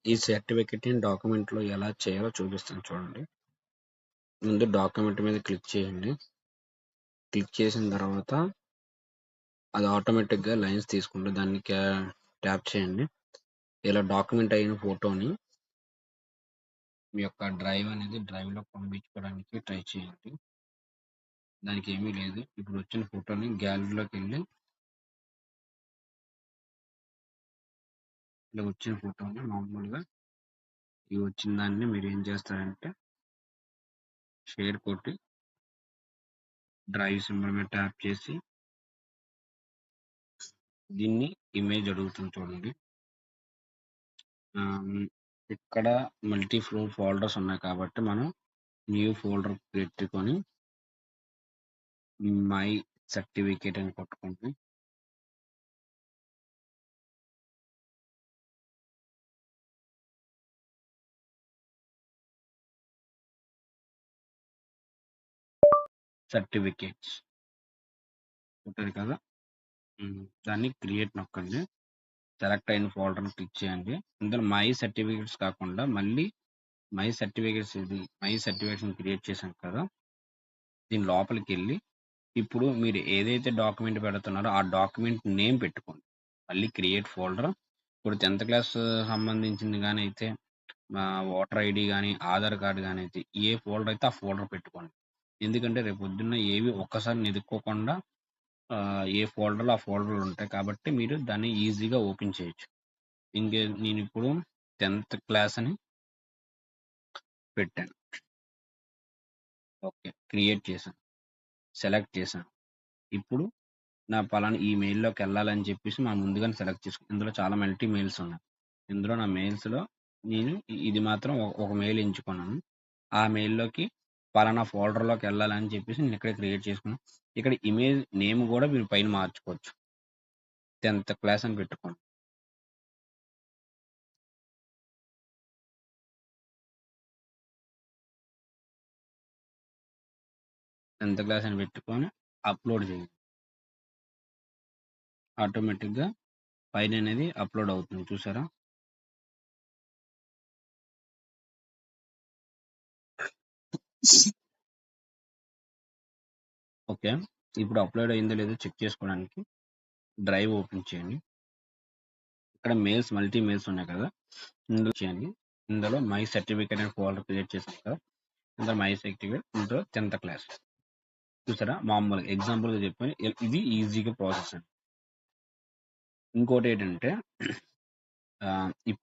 ఈ సర్టిఫికేట్‌ని డాక్యుమెంట్‌లో ఎలా చేయాలో చూపిస్తాను చూడండి. ముందు డాక్యుమెంట్ మీద క్లిక్ చేయండి. క్లిక్ చేసిన తర్వాత అది ఆటోమేటిక్‌గా లైన్స్ తీసుకుంటుంది. దాన్ని ట్యాప్ చేయండి. ఇలా డాక్యుమెంట్ అయిన ఫోటోని మీ యొక్క డ్రైవ్‌లో పంపించుకోవడానికి ట్రై చేయండి. దానికి ఏమీ లేదు. ఇప్పుడు వచ్చిన ఫోటోని గ్యాలరీలోకెళ్ళి ఇలా వచ్చిన ఫోటోని మామూలుగా ఈ వచ్చిన దాన్ని మీరు ఏం చేస్తారంటే షేర్ కొట్టి డ్రైవ్ సింబల్ మీద ట్యాప్ చేసి దీన్ని ఇమేజ్ అడుగుతుంది చూడండి. ఇక్కడ మల్టీ ఫ్లోర్ ఫోల్డర్స్ ఉన్నాయి కాబట్టి మనం న్యూ ఫోల్డర్ పెట్టుకొని మై సర్టిఫికేట్ అని కొట్టుకోండి. సర్టిఫికేట్స్ ఉంటుంది కదా, దాన్ని క్రియేట్ నొక్కండి. సెలెక్ట్ అయిన ఫోల్డర్ని క్లిక్ చేయండి. ఇందులో మై సర్టిఫికేట్స్ కాకుండా మళ్ళీ మై సర్టిఫికేట్స్ క్రియేట్ చేశాం కదా, దీని లోపలికి వెళ్ళి ఇప్పుడు మీరు ఏదైతే డాక్యుమెంట్ పెడుతున్నారో ఆ డాక్యుమెంట్ నేమ్ పెట్టుకోండి. మళ్ళీ క్రియేట్ ఫోల్డర్. ఇప్పుడు 10th క్లాస్ సంబంధించింది కానీ అయితే ఓటర్ ఐడి కానీ ఆధార్ కార్డు కానీ అయితే ఏ ఫోల్డర్ అయితే ఆ ఫోల్డర్ పెట్టుకోండి. ఎందుకంటే రేపు పొద్దున్న ఏవి ఒక్కసారి వెతుక్కోకుండా ఏ ఫోల్డర్లో ఆ ఫోల్డర్లు ఉంటాయి కాబట్టి మీరు దాన్ని ఈజీగా ఓపెన్ చేయొచ్చు. నేను ఇప్పుడు 10th క్లాస్ అని పెట్టాను. ఓకే, క్రియేట్ చేశాను, సెలెక్ట్ చేశాను. ఇప్పుడు నా పలానా ఈ మెయిల్లోకి వెళ్ళాలని చెప్పేసి మనం ముందుగానే సెలెక్ట్ చేసుకున్నాం. ఇందులో చాలా మల్టీ మెయిల్స్ ఉన్నాయి. ఇందులో నా మెయిల్స్లో నేను ఇది మాత్రం ఒక మెయిల్ ఎంచుకున్నాను. ఆ మెయిల్లోకి పలానా ఫోల్డర్లోకి వెళ్ళాలని చెప్పేసి నేను ఇక్కడ క్రియేట్ చేసుకున్నాను. ఇక్కడ ఇమేజ్ నేమ్ కూడా మీరు పైన మార్చుకోవచ్చు. 10th క్లాస్ అని పెట్టుకోండి. టెన్త్ క్లాస్ అని పెట్టుకొని అప్లోడ్ చేయండి. ఆటోమేటిక్గా పైన అనేది అప్లోడ్ అవుతుంది, చూసారా? ఓకే, ఇప్పుడు అప్లోడ్ అయిందో లేదో చెక్ చేసుకోవడానికి డ్రైవ్ ఓపెన్ చేయండి. ఇక్కడ మెయిల్స్ మల్టీ మెయిల్స్ ఉన్నాయి కదా, ఇందులో చేయండి. ఇందులో మై సర్టిఫికేట్ అనే ఫోల్డర్ క్రియేట్ చేసాం కదా, ఇందులో మై సర్టిఫికేట్, ఇందులో 10th క్లాస్. చూసారా, మామూలుగా ఎగ్జాంపుల్గా చెప్పాను. ఇది ఈజీగా ప్రాసెస్ అండి. ఇంకోటి ఏంటంటే